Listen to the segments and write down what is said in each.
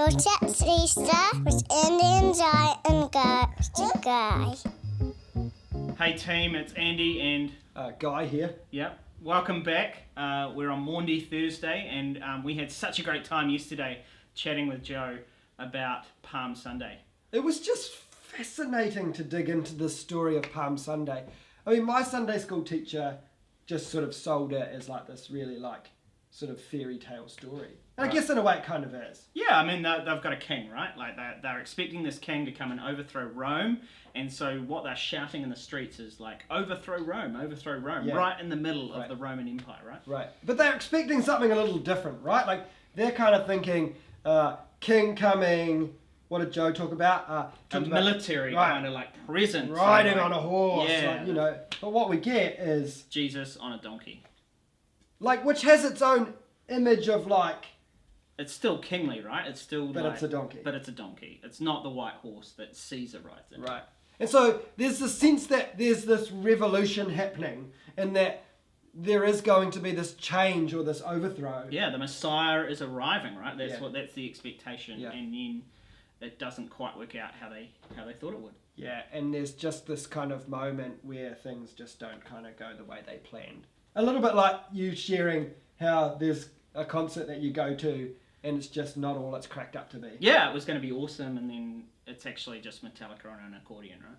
Real Chat Easter with Andy and Jai and Guy. Hey team, it's Andy and Guy here. Yep, welcome back. We're on Maundy Thursday, and we had such a great time yesterday chatting with Joe about Palm Sunday. It was just fascinating to dig into the story of Palm Sunday. I mean, my Sunday school teacher just sort of sold it as like this really like sort of fairy tale story. And I guess in a way it kind of is. Yeah, I mean, they've got a king, right? Like they're expecting this king to come and overthrow Rome, and so what they're shouting in the streets is like, overthrow Rome, yeah. right in the middle of the Roman Empire, right? Right. But they're expecting something a little different, right? Like they're kind of thinking, king coming, what did Joe talk about? A military kind of like presence. Riding like, on a horse, yeah. like, you know. But what we get is Jesus on a donkey. like, which has its own image of like, it's still kingly, right? It's still but like, it's a donkey. But it's a donkey. It's not the white horse that Caesar rides in. Right. And so there's the sense that there's this revolution happening and that there is going to be this change or this overthrow. Yeah, the Messiah is arriving, right? That's Yeah. that's the expectation. Yeah. And then it doesn't quite work out how they thought it would. Yeah, and there's just this kind of moment where things just don't kind of go the way they planned. A little bit like you sharing how there's a concert that you go to and it's just not all it's cracked up to be. Yeah, it was going to be awesome, and then it's actually just Metallica on an accordion, right?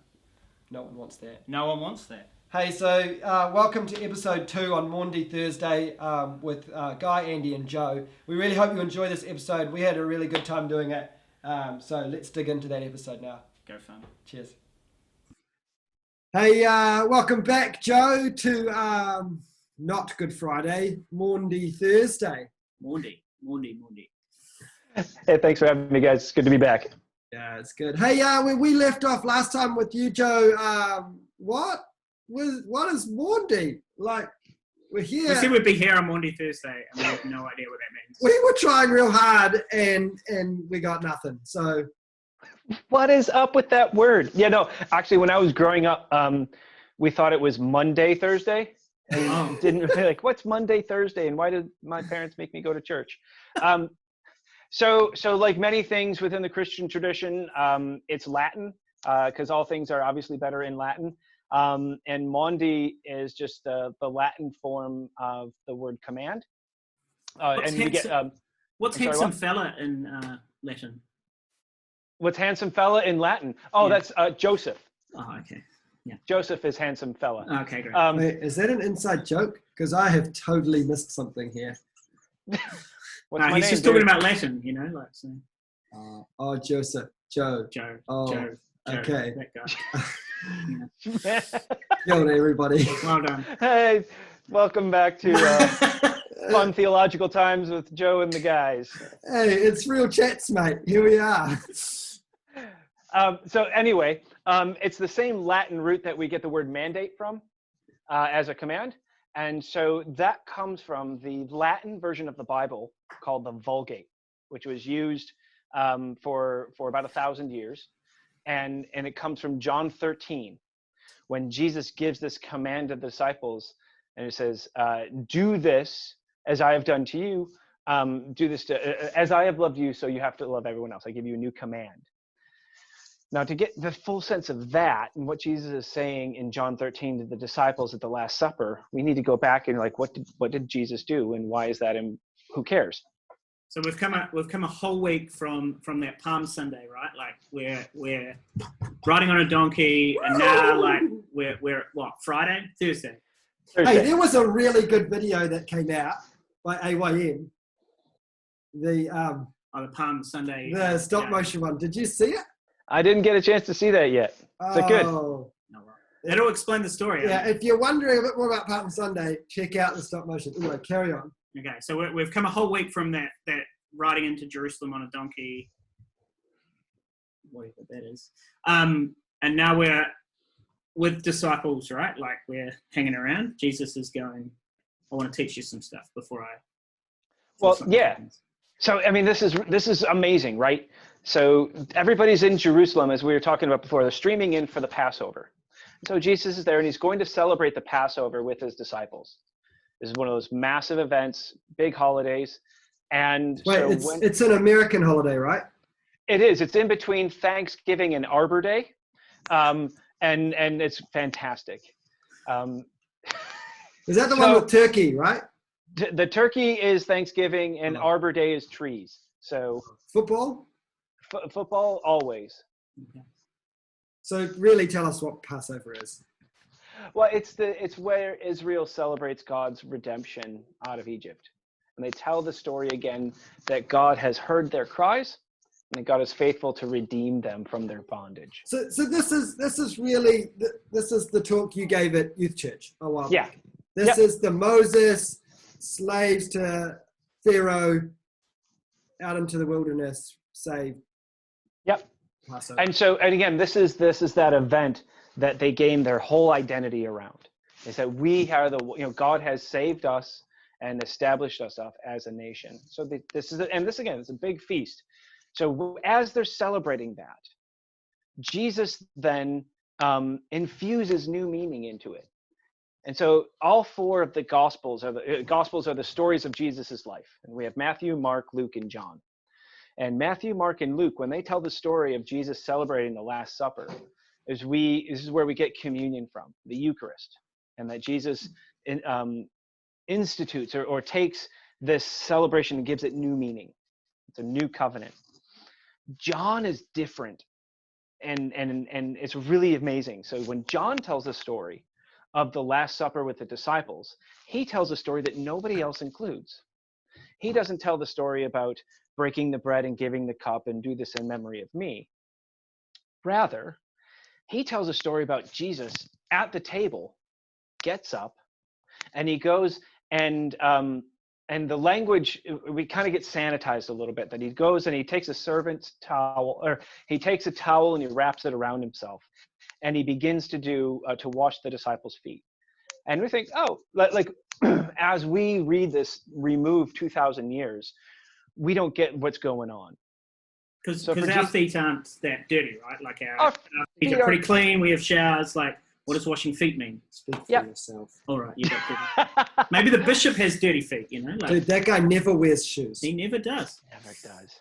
No one wants that. No one wants that. Hey, so welcome to episode 2 on Maundy Thursday with Guy, Andy and Joe. We really hope you enjoy this episode. We had a really good time doing it. So let's dig into that episode now. Go fun. Cheers. Hey, welcome back, Joe, to not Good Friday, Maundy Thursday. Maundy. Hey, thanks for having me, guys. It's good to be back. Yeah, it's good. Hey, we left off last time with you, Joe. What is Maundy? Like, we're here. We said we'd be here on Maundy Thursday, and we have no idea what that means. We were trying real hard, and we got nothing. So, What is up with that word? Yeah, no, actually, when I was growing up, we thought it was Monday Thursday. And didn't really like, what's Monday Thursday, and why did my parents make me go to church? So like many things within the Christian tradition, it's Latin, because all things are obviously better in Latin. And Maundy is just the Latin form of the word command. What's handsome fella in Latin? What's handsome fella in Latin? Oh, yeah. That's Joseph. Oh, okay. Yeah. Joseph is handsome fella. Okay, great. Wait, is that an inside joke? Because I have totally missed something here. He's just talking about Latin, you know, like so. Oh, Joseph, Joe. Oh, Joe. Okay. That guy. Yo, everybody. Well done. Hey, welcome back to Fun Theological Times with Joe and the guys. Hey, it's Real Chats, mate. Here we are. So anyway, it's the same Latin root that we get the word mandate from as a command. And so that comes from the Latin version of the Bible called the Vulgate, which was used for about 1,000 years. And it comes from John 13, when Jesus gives this command to the disciples, and it says, do this as I have done to you, do this as I have loved you, so you have to love everyone else. I give you a new command. Now, to get the full sense of that and what Jesus is saying in John 13 to the disciples at the Last Supper, we need to go back and like, what did Jesus do, and why is that, and who cares? So we've come a whole week from that Palm Sunday, right? Like we're riding on a donkey, and now like we're what, Thursday. Hey, there was a really good video that came out by AYM. The Palm Sunday. The stop motion one. Did you see it? I didn't get a chance to see that yet. Is it good? No, that'll explain the story. Yeah, if you're wondering a bit more about Palm Sunday, check out the stop motion. Anyway, carry on. Okay, so we've come a whole week from that riding into Jerusalem on a donkey, whatever that is. And now we're with disciples, right? Like we're hanging around. Jesus is going, I want to teach you some stuff before I... Well, yeah. Happens. So, I mean, this is amazing, right? So everybody's in Jerusalem, as we were talking about before. They're streaming in for the Passover. So Jesus is there, and he's going to celebrate the Passover with his disciples. This is one of those massive events, big holidays. And wait, so it's an American holiday, right? It is. It's in between Thanksgiving and Arbor Day, and it's fantastic. Is that the one with turkey, right? The turkey is Thanksgiving, and Arbor Day is trees. So Football? football always. So really tell us what Passover is. Well, it's where Israel celebrates God's redemption out of Egypt. And they tell the story again that God has heard their cries and that God is faithful to redeem them from their bondage. So this is really the talk you gave at Youth Church a while back. This is the Moses, slaves to Pharaoh, out into the wilderness, saved. Yep. Passover. And again, this is that event that they gain their whole identity around. They said, we are God has saved us and established us up as a nation. So this again, it's a big feast. So as they're celebrating that, Jesus then infuses new meaning into it. And so all four of the Gospels are the stories of Jesus's life. And we have Matthew, Mark, Luke, and John. And Matthew, Mark, and Luke, when they tell the story of Jesus celebrating the Last Supper, this is where we get communion from, the Eucharist, and that Jesus institutes or takes this celebration and gives it new meaning. It's a new covenant. John is different, and it's really amazing. So when John tells the story of the Last Supper with the disciples, he tells a story that nobody else includes. He doesn't tell the story about breaking the bread and giving the cup and do this in memory of me. Rather, he tells a story about Jesus at the table, gets up, and he goes and the language, we kind of get sanitized a little bit, that he goes and he takes a servant's towel, or he takes a towel and he wraps it around himself, and he begins to wash the disciples' feet. And we think, oh, like as we read this removed 2,000 years, we don't get what's going on. Because our feet aren't that dirty, right? Like our feet are pretty clean. We have showers. Like, what does washing feet mean? Speak for yourself. All right, you got dirty. Maybe the bishop has dirty feet, Like, dude, that guy never wears shoes. He never does. Never does.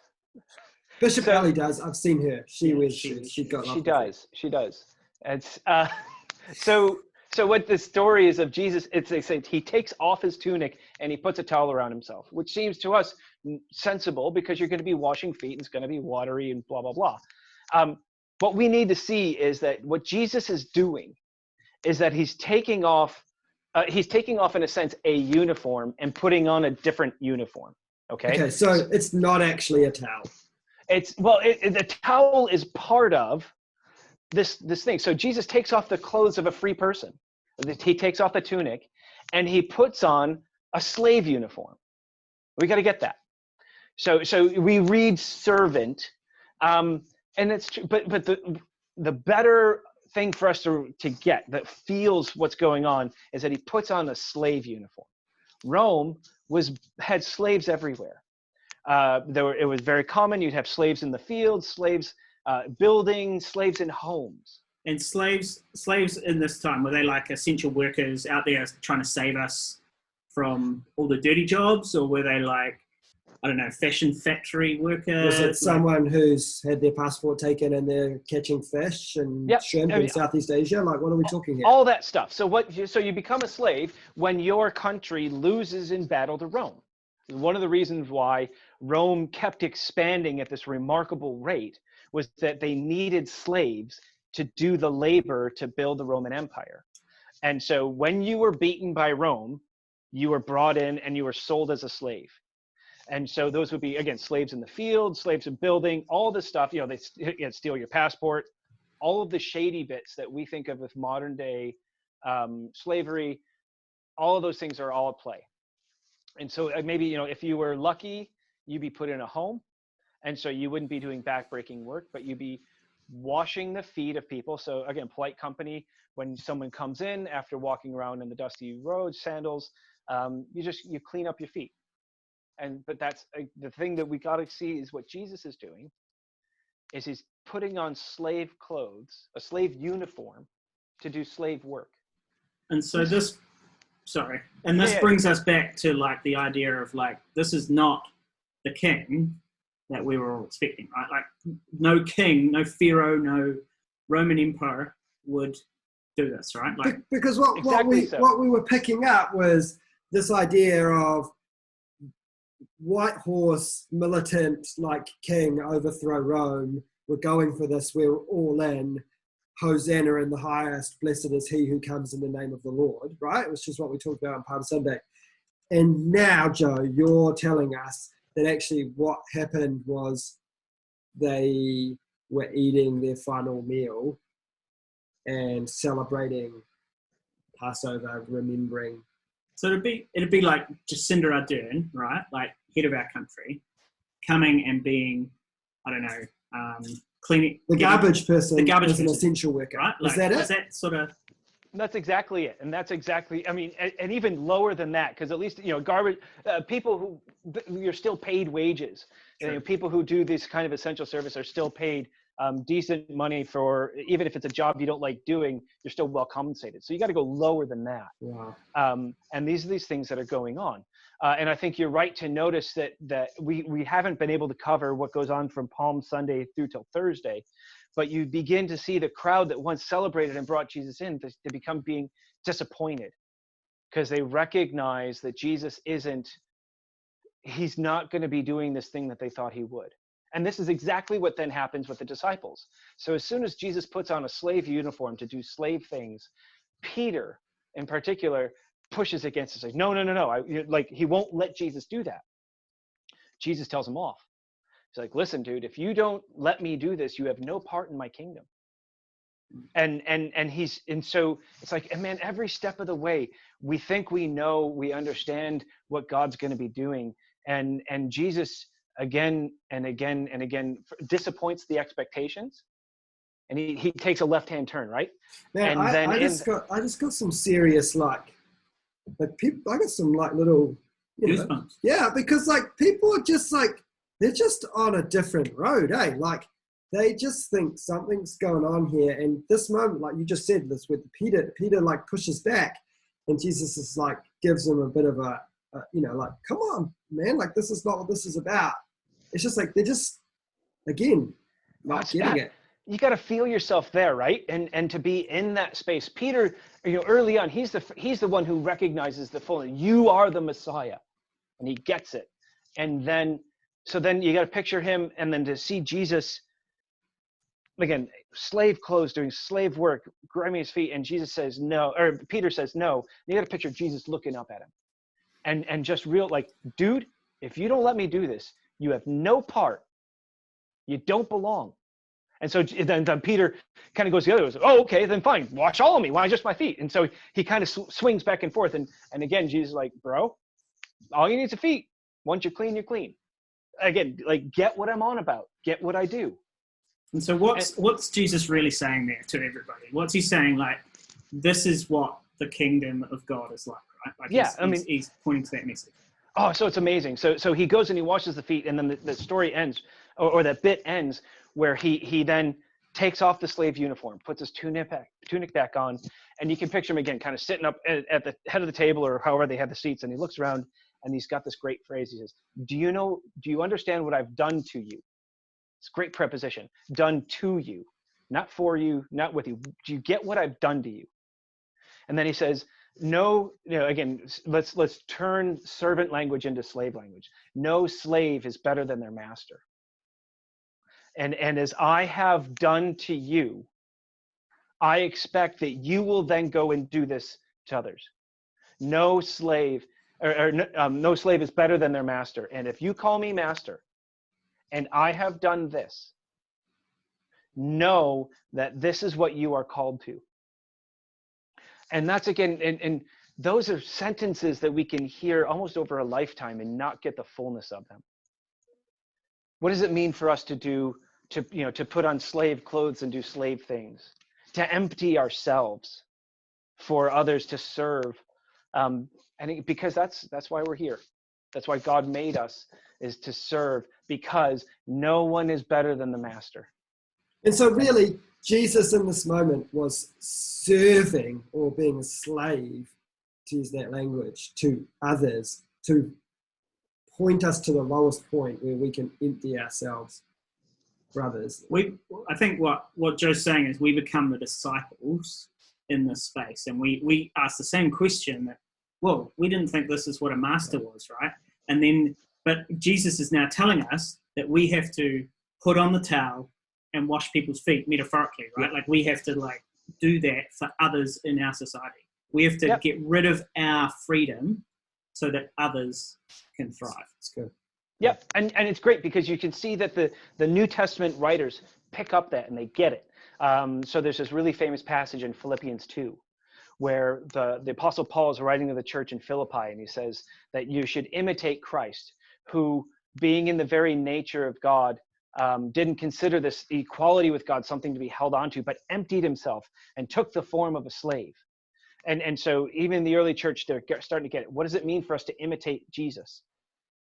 Bishop Ellie does. I've seen her. She wears shoes. She does. It's so what the story is of Jesus, they say he takes off his tunic and he puts a towel around himself, which seems to us sensible because you're going to be washing feet and it's going to be watery and blah, blah, blah. What we need to see is that what Jesus is doing is that he's taking off in a sense a uniform and putting on a different uniform. Okay, so it's not actually a towel. The towel is part of this thing. So Jesus takes off the clothes of a free person. He takes off the tunic and he puts on a slave uniform. We got to get that. So we read servant, and it's true, but the better thing for us to get that feels what's going on is that he puts on a slave uniform. Rome had slaves everywhere. It was very common. You'd have slaves in the fields, slaves building, slaves in homes. And slaves in this time, were they like essential workers out there trying to save us from all the dirty jobs, or were they like, I don't know, fashion factory workers? Was it someone who's had their passport taken and they're catching fish and shrimp in Southeast Asia? Like, what are we talking here? All that stuff. So you become a slave when your country loses in battle to Rome. One of the reasons why Rome kept expanding at this remarkable rate was that they needed slaves to do the labor to build the Roman Empire. And so when you were beaten by Rome, you were brought in and you were sold as a slave. And so those would be, again, slaves in the field, slaves in building, all this stuff. They steal your passport, all of the shady bits that we think of with modern day slavery. All of those things are all at play. And so maybe, if you were lucky, you'd be put in a home. And so you wouldn't be doing backbreaking work, but you'd be washing the feet of people. So again, polite company, when someone comes in after walking around in the dusty roads, sandals, you clean up your feet. But that's the thing that we got to see is what Jesus is doing is he's putting on slave clothes, a slave uniform to do slave work. And so this brings us back to like the idea of like, this is not the king, that we were all expecting, right? Like no king, no pharaoh, no Roman empire would do this, right? Like Because what we were picking up was this idea of white horse, militant, like king, overthrow Rome. We're going for this. We're all in. Hosanna in the highest. Blessed is he who comes in the name of the Lord, right? Which is what we talked about on Palm Sunday. And now, Joe, you're telling us that actually what happened was they were eating their final meal and celebrating Passover, remembering. So it'd be like Jacinda Ardern, right? Like head of our country, coming and being, I don't know, cleaning The garbage person the garbage is an person, essential worker. right? Like, is that it? Is that sort of? That's exactly it, and that's exactly. I mean, and even lower than that, because at least garbage people who you're still paid wages. Sure. People who do this kind of essential service are still paid decent money for, even if it's a job you don't like doing, you're still well compensated. So you got to go lower than that. Wow. And these are these things that are going on. And I think you're right to notice that we haven't been able to cover what goes on from Palm Sunday through till Thursday. But you begin to see the crowd that once celebrated and brought Jesus in to become being disappointed because they recognize that Jesus he's not going to be doing this thing that they thought he would. And this is exactly what then happens with the disciples. So as soon as Jesus puts on a slave uniform to do slave things, Peter in particular pushes against it, says, no. He won't let Jesus do that. Jesus tells him off. He's like, listen, dude, if you don't let me do this, you have no part in my kingdom. And so it's like, and man, every step of the way, we think we know, we understand what God's going to be doing. And Jesus again and again and again disappoints the expectations. And he takes a left-hand turn, right? Man, and I just got some serious people. I got some little Goosebumps. Yeah, because people are just they're just on a different road, eh? Like they just think something's going on here. And this moment, like you just said, this with Peter pushes back, and Jesus is gives him a bit of a come on, man, this is not what this is about. It's just they're just again not getting it. You got to feel yourself there, right? And to be in that space. Peter, early on, he's the one who recognizes the fullness. You are the Messiah, and he gets it. And then you got to picture him, and then to see Jesus, again, slave clothes, doing slave work, grimy his feet, and Jesus says no, or Peter says no. And you got to picture Jesus looking up at him, and just real dude, if you don't let me do this, you have no part. You don't belong. And so then Peter kind of goes the other way. Oh, okay, then fine. Wash all of me. Why just my feet? And so he kind of swings back and forth. And again, Jesus is like, bro, all you need is a feet. Once you're clean, you're clean. Again, get what I'm on about. Get what I do. And so what's Jesus really saying there to everybody? What's he saying? This is what the kingdom of God is like, right? He's pointing to that message. Oh, so it's amazing. So he goes and he washes the feet, and then the story ends, or that bit ends, where he then takes off the slave uniform, puts his tunic back on, and you can picture him again, kind of sitting up at the head of the table or however they had the seats, and he looks around and he's got this great phrase. He says, do you understand what I've done to you? It's a great preposition. Done to you, not for you, not with you. Do you get what I've done to you? And then he says, no, again, let's turn servant language into slave language. No slave is better than their master. And as I have done to you, I expect that you will then go and do this to others. No slave, no slave is better than their master. And if you call me master, and I have done this, know that this is what you are called to. And that's again, and those are sentences that we can hear almost over a lifetime and not get the fullness of them. What does it mean for us to do, to put on slave clothes and do slave things, to empty ourselves for others to serve? Because that's why we're here. That's why God made us, is to serve, because no one is better than the master. And so really, Jesus in this moment was serving, or being a slave, to use that language, to others, to point us to the lowest point where we can empty ourselves for others. I think what Joe's saying is we become the disciples in this space, and we ask the same question that, well, we didn't think this is what a master was, right? And then, but Jesus is now telling us that we have to put on the towel and wash people's feet, metaphorically, right? Like we have to do that for others in our society. We have to get rid of our freedom so that others can thrive. It's good. Yep, and it's great because you can see that the New Testament writers pick up that and they get it. So there's this really famous passage in Philippians 2 where the Apostle Paul is writing to the church in Philippi, and he says that you should imitate Christ, who, being in the very nature of God, didn't consider this equality with God something to be held onto, but emptied himself and took the form of a slave. And so even in the early church, they're starting to get it. What does it mean for us to imitate Jesus?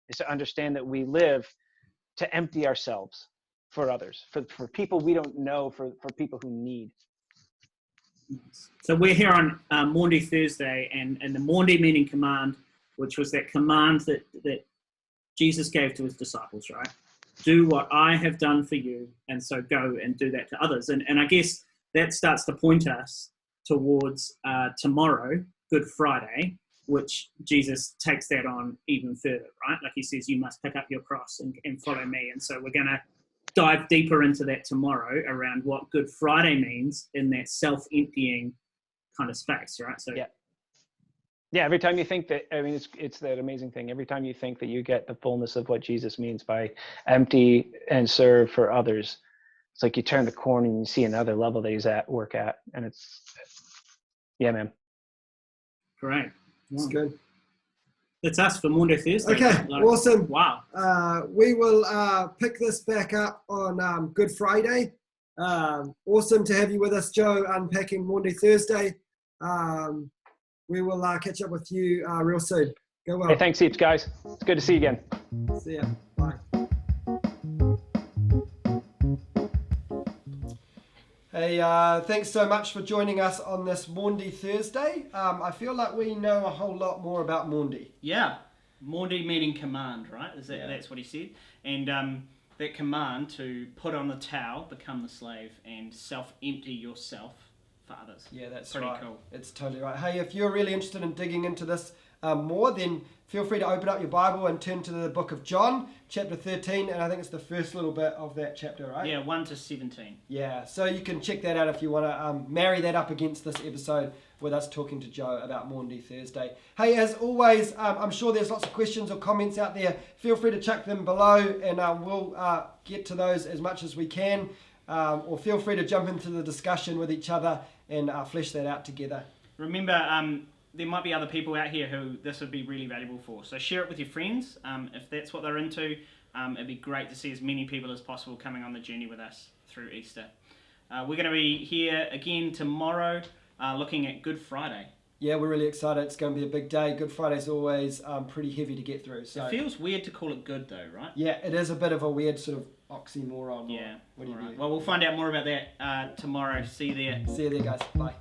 Is to understand that we live to empty ourselves for others, for people we don't know, for people who need. So we're here on Maundy Thursday, and the Maundy meaning command, which was that command that Jesus gave to his disciples, right? Do what I have done for you, and so go and do that to others. And I guess that starts to point us towards tomorrow, Good Friday, which Jesus takes that on even further, right? Like he says, you must pick up your cross and follow me. And so we're going to dive deeper into that tomorrow around what Good Friday means in that self-emptying kind of space, right? So yeah, every time you think that, I mean, it's that amazing thing. Every time you think that you get the fullness of what Jesus means by empty and serve for others, it's like you turn the corner and you see another level that he's at work at. And it's, yeah, man. Great. It's good. That's us for Maundy Thursday. Okay, awesome. Wow. We will pick this back up on Good Friday. Awesome to have you with us, Joe, unpacking Maundy Thursday. We will catch up with you real soon. Go well. Hey, thanks heaps, guys. It's good to see you again. See ya. Bye. Hey, thanks so much for joining us on this Maundy Thursday. I feel like we know a whole lot more about Maundy. Yeah. Maundy meaning command, right? That's what he said. And that command to put on the towel, become the slave, and self-empty yourself for others. Yeah, that's pretty right. Cool. It's totally right. Hey, if you're really interested in digging into this more, then feel free to open up your Bible and turn to the book of John, chapter 13, and I think it's the first little bit of that chapter, right? Yeah, 1 to 17. Yeah, so you can check that out if you want to marry that up against this episode with us talking to Joe about Maundy Thursday. Hey, as always, I'm sure there's lots of questions or comments out there. Feel free to chuck them below, and we'll get to those as much as we can. Or feel free to jump into the discussion with each other and flesh that out together. Remember, there might be other people out here who this would be really valuable for. So share it with your friends. If that's what they're into, it'd be great to see as many people as possible coming on the journey with us through Easter. We're going to be here again tomorrow looking at Good Friday. Yeah, we're really excited. It's going to be a big day. Good Friday's always pretty heavy to get through. So it feels weird to call it good though, right? Yeah, it is a bit of a weird sort of oxymoron. Yeah. What do you do? Well, we'll find out more about that tomorrow. See you there. See you there, guys. Bye.